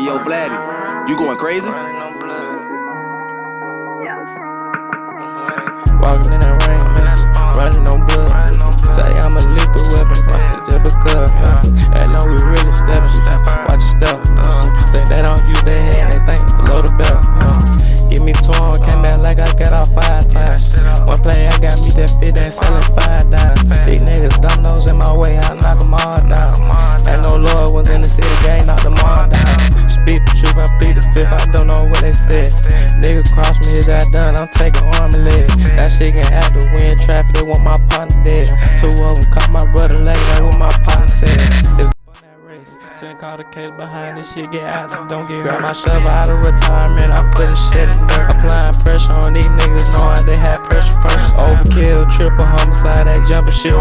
yo, Vladdy, you going crazy? Walking in that rain, running on blood. Say I'm a lethal weapon, just because. They know we really steppin', watch your step. Think they don't use their head, they think below the belt. Give me 12, came back like I got off 5 times. One play, I got me that fit, and selling 5 dimes. These niggas dominoes in my way, I knock them all down. Ain't no Lord was in the city, gang knock them all down. Speak the truth, I plead the fifth, I don't know what they said. Nigga cross me, is that done, I'm taking arm and leg. That shit can have to win traffic, they want my partner dead. 2 of them caught my brother leg, that's what my partner said. Twin call the case behind this shit, get out of, don't get hurt. Grab my shovel out of retirement, I put the shit in dirt. Applying pressure on these niggas, knowing they had pressure first. Overkill, triple homicide, that jumping shit.